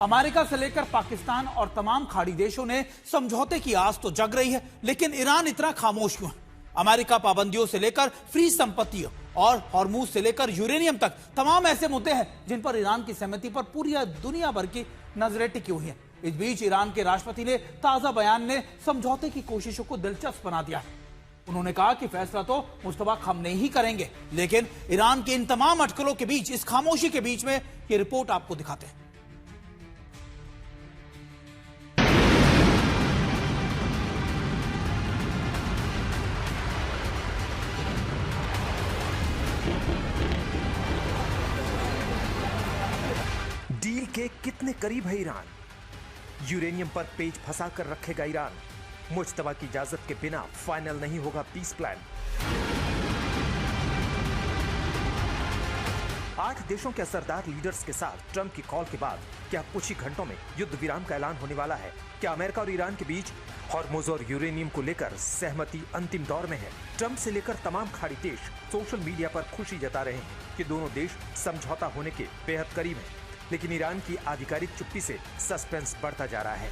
America से लेकर पाकिस्तान और तमाम खाड़ी देशों ने समझौते की आस तो जग रही है, लेकिन ईरान इतना खामोश क्यों है? अमेरिका पाबंदियों से लेकर फ्री संपत्तियों और हॉर्मूज से लेकर यूरेनियम तक तमाम ऐसे मुद्दे हैं जिन पर ईरान की सहमति पर पूरी दुनिया भर की नजरें टिकी हुई हैं। इस बीच ईरान के राष्ट्रपति ने ताजा बयान ने समझौते की कोशिशों को दिलचस्प बना दिया है। उन्होंने कहा कि फैसला तो मुस्तफा खामनेई ही करेंगे, लेकिन ईरान के इन तमाम अटकलों के बीच, इस खामोशी के बीच में ये रिपोर्ट आपको दिखाते हैं। डील के कितने करीब है ईरान? यूरेनियम पर पेच फंसा कर रखेगा ईरान। मुज्तबा की इजाजत के बिना फाइनल नहीं होगा पीस प्लान। 8 देशों के असरदार लीडर्स के साथ ट्रंप की कॉल के बाद क्या कुछ ही घंटों में युद्ध विराम का ऐलान होने वाला है? क्या अमेरिका और ईरान के बीच हॉर्मुज और यूरेनियम को लेकर सहमति अंतिम दौर में है? ट्रंप से लेकर तमाम खाड़ी देश सोशल मीडिया पर खुशी जता रहे हैं कि दोनों देश समझौता होने के बेहद करीब हैं। लेकिन ईरान की आधिकारिक चुप्पी से सस्पेंस बढ़ता जा रहा है।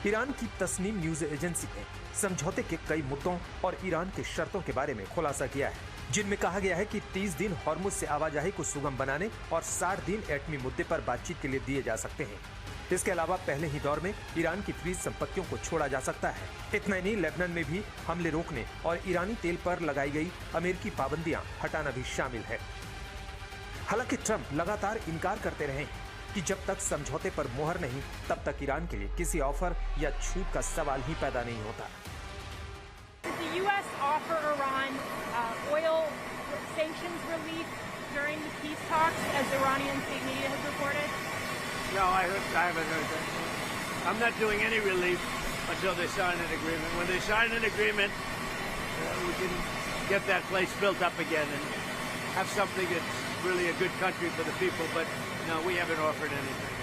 ईरान की तस्नीम न्यूज एजेंसी ने समझौते के कई मुद्दों और ईरान के शर्तों के बारे में खुलासा किया है, जिनमें कहा गया है कि 30 दिन हॉर्मुज से आवाजाही को सुगम बनाने और 60 दिन एटमी मुद्दे पर बातचीत के लिए दिए जा सकते हैं। इसके अलावा पहले ही दौर में ईरान की फ्रीज संपत्तियों को छोड़ा जा सकता है। इतना ही नहीं, लेबनान में भी हमले रोकने और ईरानी तेल पर लगाई गई अमेरिकी पाबंदियां हटाना भी शामिल है। हालांकि ट्रंप लगातार इनकार करते रहे कि जब तक समझौते पर मोहर नहीं, तब तक ईरान के लिए किसी ऑफर या छूट का सवाल ही पैदा नहीं होता। The U.S. offer Iran oil sanctions relief during the peace talks, as Iranian state media has reported? No, I haven't heard that. I'm not doing any relief until they sign an agreement. When they sign an agreement, we can get that place built up again and have something that's really a good country for the people. But no, we haven't offered anything.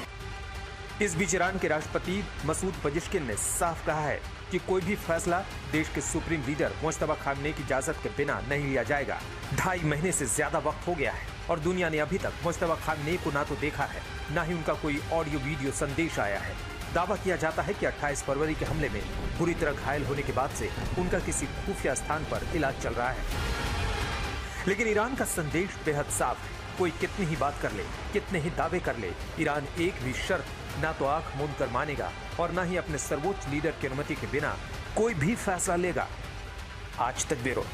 इस बीच Iran के राष्ट्रपति मसूद पजिश्किन ने साफ कहा है कि कोई भी फैसला देश के सुप्रीम लीडर मुस्तफा खामनेई की इजाजत के बिना नहीं लिया जाएगा। 2.5 महीने से ज्यादा वक्त हो गया है और दुनिया ने अभी तक मुस्तफा खामनेई को ना तो देखा है, ना ही उनका कोई ऑडियो वीडियो संदेश आया है। दावा किया जाता है कि 28 फरवरी के हमले में बुरी तरह घायल होने के बाद से उनका किसी खुफिया स्थान पर इलाज चल रहा है। लेकिन ईरान का संदेश बेहद साफ है। कोई कितनी ही बात कर ले, कितने ही दावे कर ले, ईरान एक भी शर्त ना तो आंख मूंद कर मानेगा और ना ही अपने सर्वोच्च लीडर की अनुमति के बिना कोई भी फैसला लेगा। आज तक ब्यूरो।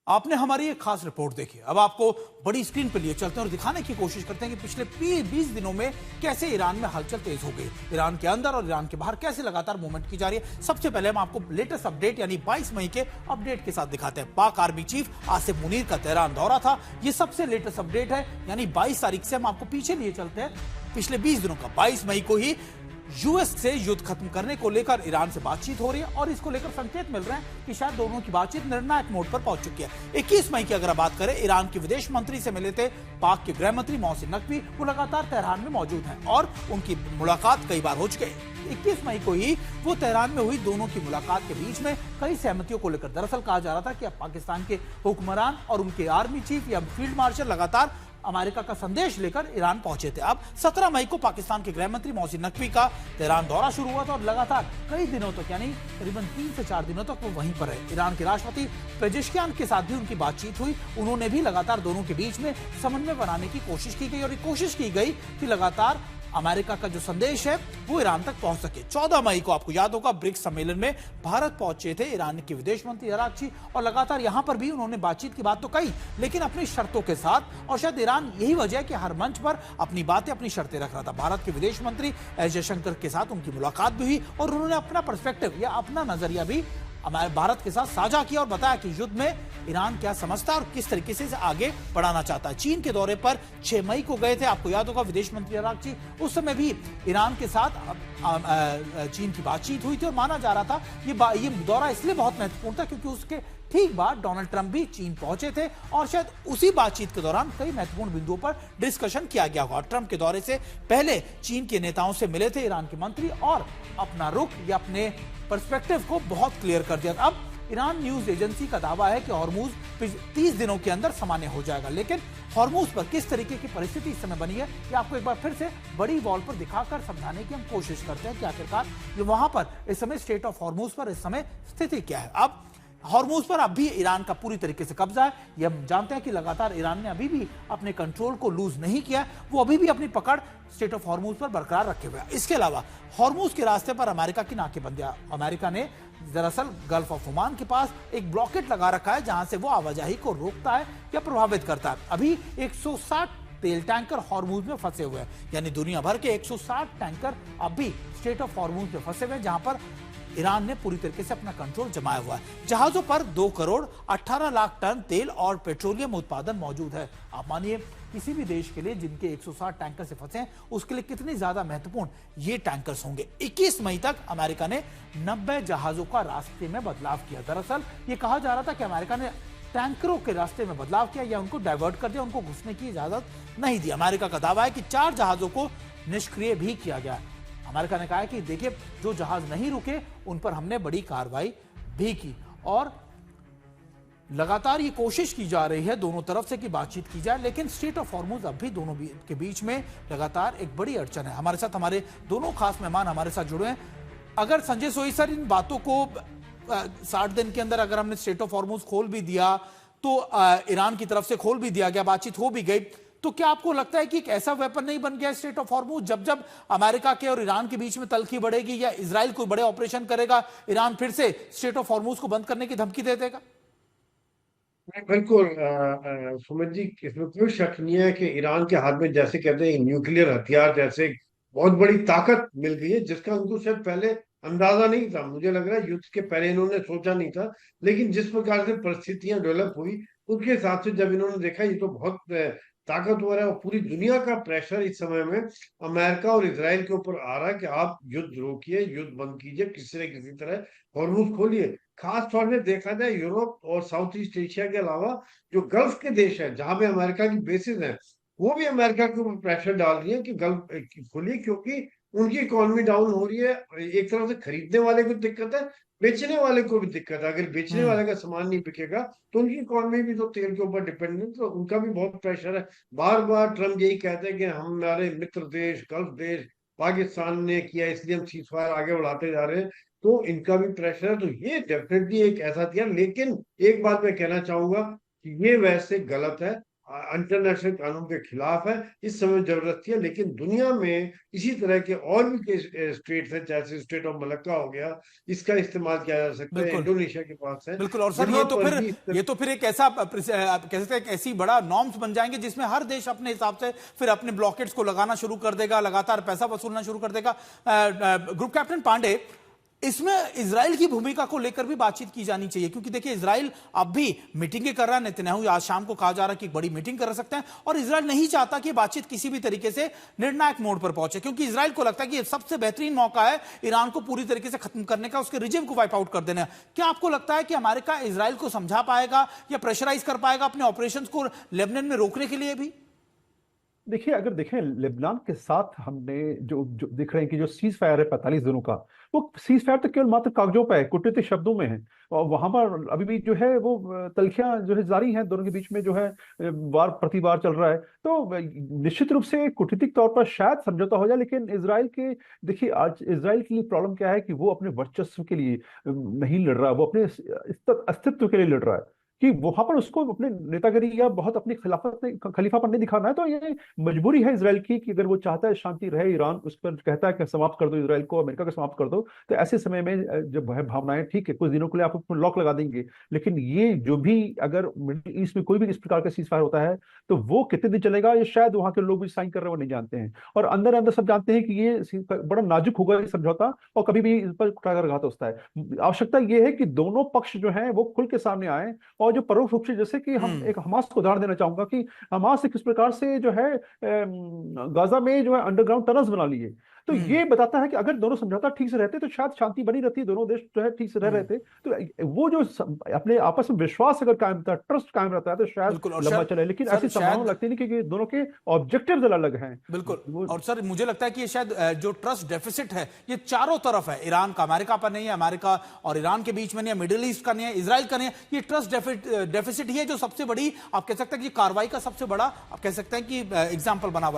आपने हमारी एक खास रिपोर्ट देखी। अब आपको बड़ी स्क्रीन पर लिए चलते हैं और दिखाने की कोशिश करते हैं कि पिछले 20 दिनों में कैसे ईरान में हलचल तेज हो गई, ईरान के अंदर और ईरान के बाहर कैसे लगातार मूवमेंट की जा रही है। सबसे पहले हम आपको लेटेस्ट अपडेट यानी 22 मई के अपडेट के साथ दिखाते हैं। पाक आर्मी चीफ आसिफ मुनीर का तेहरान दौरा था, ये सबसे लेटेस्ट अपडेट है। यानी 22 तारीख से हम आपको पीछे लिए चलते हैं, पिछले 20 दिनों का। 22 मई को ही यूएस से युद्ध खत्म करने को लेकर ईरान से बातचीत हो रही है और इसको लेकर संकेत मिल रहे हैं कि शायद दोनों की बातचीत निर्णायक मोड पर पहुंच चुकी है। 21 मई की अगर बात करें, ईरान के विदेश मंत्री से मिले थे पाक के गृह मंत्री मोहसिन नकवी। वो लगातार तेहरान में मौजूद हैं और उनकी मुलाकात कई बार हो चुकी है। 21 मई को ही वो तेहरान में हुई दोनों की मुलाकात के बीच में कई सहमतियों को लेकर दरअसल कहा जा रहा था कि अब पाकिस्तान के हुक्मरान और उनके आर्मी चीफ या फील्ड मार्शल लगातार अमेरिका का संदेश लेकर ईरान पहुंचे थे। अब 17 मई को पाकिस्तान के गृह मंत्री मोहसिन नकवी का तेहरान दौरा शुरू हुआ था और लगातार कई दिनों तक यानी करीबन 3 से 4 दिनों तक वो वहीं पर रहे। ईरान के राष्ट्रपति पेजेश्कियान के साथ भी उनकी बातचीत हुई। उन्होंने भी लगातार दोनों के बीच में समन्वय बनाने की कोशिश की गई और ये कोशिश की गई कि लगातार अमेरिका का जो संदेश है वो ईरान तक पहुंच सके। 14 मई को आपको याद होगा ब्रिक्स सम्मेलन में भारत पहुंचे थे ईरान के विदेश मंत्री अरागची और लगातार यहां पर भी उन्होंने बातचीत की बात तो कही, लेकिन अपनी शर्तों के साथ। और शायद ईरान यही वजह है कि हर मंच पर अपनी बातें, अपनी शर्तें रख रहा था। भारत के विदेश मंत्री एस जयशंकर के साथ उनकी मुलाकात भी हुई और उन्होंने अपना पर्सपेक्टिव या अपना नजरिया भी हमारे भारत के साथ साझा किया और बताया कि युद्ध में ईरान क्या समझता है और किस तरीके से इसे आगे बढ़ाना चाहता है। चीन के दौरे पर 6 मई को गए थे, आपको याद होगा विदेश मंत्री अरागची। उस समय भी ईरान के साथ चीन की बातचीत हुई थी और माना जा रहा था ये दौरा इसलिए बहुत महत्वपूर्ण था क्योंकि उसके ठीक बाद डोनाल्ड ट्रंप भी चीन पहुंचे थे और शायद उसी बातचीत के दौरान कई महत्वपूर्ण बिंदुओं पर डिस्कशन किया गया होगा। ट्रंप के दौरे से पहले चीन के नेताओं से मिले थे ईरान के मंत्री और अपना रुख या अपने पर्सपेक्टिव को बहुत क्लियर कर दिया। अब ईरान न्यूज एजेंसी का दावा है कि हॉर्मूज 30 दिनों के अंदर सामान्य हो जाएगा। लेकिन हॉर्मूज पर किस तरीके की परिस्थिति इस समय बनी है, ये आपको एक बार फिर से बड़ी वॉल पर दिखाकर समझाने की हम कोशिश करते हैं कि आखिरकार ये वहां पर इस समय स्टेट ऑफ हॉर्मूज पर इस समय स्थिति क्या है। अब हॉर्मूज पर अब भी ईरान का पूरी तरीके से कब्जा है। ये हम जानते हैं कि लगातार ईरान ने अभी भी अपने कंट्रोल को लूज नहीं किया, वो अभी भी अपनी पकड़ स्टेट ऑफ हॉर्मूज पर बरकरार रखे हुए हैं। इसके अलावा हॉर्मूज के रास्ते पर अमेरिका की नाकेबंदियां, अमेरिका ने दरअसल गल्फ ऑफ ओमान के पास एक ब्लॉकेट लगा रखा है जहां से वो आवाजाही को रोकता है या प्रभावित करता है। अभी 160 तेल टैंकर हॉर्मूज में फंसे हुए हैं, यानी दुनिया भर के 160 टैंकर अब भी स्टेट ऑफ हॉर्मूज में फंसे हुए हैं, जहां पर ईरान ने पूरी तरीके से अपना कंट्रोल जमाया हुआ है। जहाजों पर 2 करोड़ 18 लाख टन तेल और पेट्रोलियम उत्पादन मौजूद है। आप मानिए किसी भी देश के लिए जिनके 160 टैंकर से फंसे हैं, उसके लिए कितनी ज्यादा महत्वपूर्ण ये टैंकर्स होंगे। 21 मई तक अमेरिका ने 90 जहाजों का रास्ते में बदलाव किया। दरअसल ये कहा जा रहा था कि अमेरिका ने टैंकरों के रास्ते में बदलाव किया या उनको डाइवर्ट कर दिया, उनको घुसने की इजाजत नहीं दी। अमेरिका का दावा है कि 4 जहाजों को निष्क्रिय भी किया गया। अमेरिका ने कहा है कि देखिए जो जहाज नहीं रुके उन पर हमने बड़ी कार्रवाई भी की और लगातार ये कोशिश की जा रही है दोनों तरफ से कि बातचीत की जाए, लेकिन स्टेट ऑफ हॉर्मूज अब भी दोनों के बीच में लगातार एक बड़ी अड़चन है। हमारे साथ हमारे दोनों खास मेहमान हमारे साथ जुड़े हैं। अगर संजय सोई सर, इन बातों को 60 दिन के अंदर अगर हमने स्टेट ऑफ हॉर्मूज खोल भी दिया तो ईरान की तरफ से खोल भी दिया गया, बातचीत हो भी गई, तो क्या आपको लगता है कि एक ऐसा वेपन नहीं बन गया स्टेट ऑफ हॉर्मूज, जब जब अमेरिका के और ईरान के बीच में तल्खी बढ़ेगी या इजराइल कोई बड़े ऑपरेशन करेगा, ईरान फिर से स्टेट ऑफ हॉर्मूज को बंद करने की धमकी दे देगा? बिल्कुल सुमित जी, इसमें कोई शक नहीं है कि ईरान के हाथ में, जैसे कहते हैं, न्यूक्लियर हथियार जैसे बहुत बड़ी ताकत मिल गई है, जिसका उनको शायद पहले अंदाजा नहीं था। मुझे लग रहा है युद्ध के पहले इन्होंने सोचा नहीं था, लेकिन जिस प्रकार से परिस्थितियां डेवलप हुई उसके हिसाब से जब इन्होंने देखा ये तो बहुत ताकतवर है और पूरी दुनिया का प्रेशर इस समय में अमेरिका और इजराइल के ऊपर आ रहा है कि आप युद्ध रोकिए, युद्ध बंद कीजिए, किसी न किसी तरह हॉर्मूज खोलिए। खास तौर पे देखा जाए यूरोप और साउथ ईस्ट एशिया के अलावा जो गल्फ के देश है जहां पे अमेरिका की बेसिस है, वो भी अमेरिका के ऊपर प्रेशर डाल रही है कि गल्फ खोलिए, क्योंकि उनकी इकोनॉमी डाउन हो रही है। एक तरफ से खरीदने वाले को दिक्कत है, बेचने वाले को भी दिक्कत है। अगर बेचने वाले का सामान नहीं बिकेगा तो उनकी इकोनॉमी भी तो तेल के ऊपर डिपेंडेंट, तो उनका भी बहुत प्रेशर है। बार बार ट्रम्प यही कहते हैं कि हमारे मित्र देश गल्फ देश पाकिस्तान ने किया इसलिए हम सीज फायर आगे बढ़ाते जा रहे हैं, तो इनका भी प्रेशर है। तो ये डेफिनेटली एक ऐसा थिया। लेकिन एक बात मैं कहना चाहूंगा कि ये वैसे गलत है, इंटरनेशनल कानून के खिलाफ है, इस समय जरूरत थी। लेकिन दुनिया में इसी तरह के और भी स्टेट्स हैं, जैसे स्टेट ऑफ मलक्का हो गया, इसका इस्तेमाल किया जा सकता है, इंडोनेशिया के पास है। बिल्कुल। और सर ये तो फिर एक ऐसा कह सकते हैं ऐसी बड़ा नॉर्म्स बन जाएंगे जिसमें हर देश अपने हिसाब से फिर अपने ब्लॉकेट्स को लगाना शुरू कर देगा, लगातार पैसा वसूलना शुरू कर देगा। ग्रुप कैप्टन पांडे, इसमें इजराइल की भूमिका को लेकर भी बातचीत की जानी चाहिए, क्योंकि देखिए इजराइल अब भी मीटिंगें कर रहा है। नेतन्याहू आज शाम को कहा जा रहा है कि बड़ी मीटिंग कर सकते हैं और इजराइल नहीं चाहता कि बातचीत किसी भी तरीके से निर्णायक मोड़ पर पहुंचे, क्योंकि इजराइल को लगता है कि ये सबसे बेहतरीन मौका है ईरान को पूरी तरीके से खत्म करने का, उसके रिजिम को वाइप आउट कर देना। क्या आपको लगता है कि अमेरिका इजराइल को समझा पाएगा या प्रेशराइज कर पाएगा अपने ऑपरेशन को लेबनान में रोकने के लिए भी? देखिए, अगर देखें लेबनान के साथ हमने जो देख रहे हैं कि जो सीज फायर है 45 दिनों का, वो सीज फायर तो केवल मात्र कागजों पर है, कूटनीतिक शब्दों में है। और वहां पर अभी भी जो है वो तल्खियां जो है जारी हैं, दोनों के बीच में जो है वार प्रतिवार चल रहा है। तो निश्चित रूप से कूटनीतिक तौर पर शायद समझौता हो जाए, लेकिन इजराइल के, देखिए आज इजराइल के लिए प्रॉब्लम क्या है कि वो अपने वर्चस्व के लिए नहीं लड़ रहा, वो अपने अस्तित्व के लिए लड़ रहा है कि वहां पर उसको अपने नेतागिरी या बहुत अपनी खलीफापन नहीं दिखाना है। तो ये मजबूरी है इजराइल की कि अगर वो चाहता है शांति रहे, ईरान उस पर कहता है कि समाप्त कर दो इजराइल को, अमेरिका को समाप्त कर दो, तो ऐसे समय में जब भावनाएं, ठीक है कुछ दिनों के लिए आप उसमें लॉक लगा देंगे, लेकिन ये जो भी अगर मिडिल ईस्ट में कोई भी इस प्रकार का सीज फायर होता है तो वो कितने दिन चलेगा ये शायद वहां के लोग भी साइन कर रहे हैं, वो नहीं जानते हैं। और अंदर अंदर सब जानते हैं कि ये बड़ा नाजुक होगा ये समझौता और कभी भी इस पर कुठाराघात होता है। आवश्यकता ये है कि दोनों पक्ष जो है वो खुल के सामने आए, और जो परोक्ष रूप से, जैसे कि हम एक हमास को उदाहरण देना चाहूंगा कि हमास किस प्रकार से जो है गाजा में जो है अंडरग्राउंड टनल्स बना लिए, तो ये बताता है कि अगर दोनों समझौता ठीक से रहते तो शायद शांति बनी रहती, दोनों देश जो है ठीक से रह रहे थे। तो वो जो अपने आपस में विश्वास अगर कायम था, ट्रस्ट कायम रहता है, तो शायद बिल्कुल। और लंबा शायद- चले। लेकिन सर, ऐसी संभावना शायद- लगती नहीं, क्योंकि दोनों के ऑब्जेक्टिव्स अलग हैं। बिल्कुल। और सर मुझे लगता है कि ये शायद जो ट्रस्ट डेफिसिट है ये चारों तरफ है। ईरान का अमेरिका पर नहीं है, अमेरिका और ईरान के बीच में नहीं है, मिडिल ईस्ट का नहीं है, इजराइल का नहीं है। ये ट्रस्ट डेफिसिट ही है जो सबसे बड़ी, आप कह सकते हैं कि कार्रवाई का सबसे बड़ा, आप कह सकते हैं कि एग्जाम्पल बना हुआ है।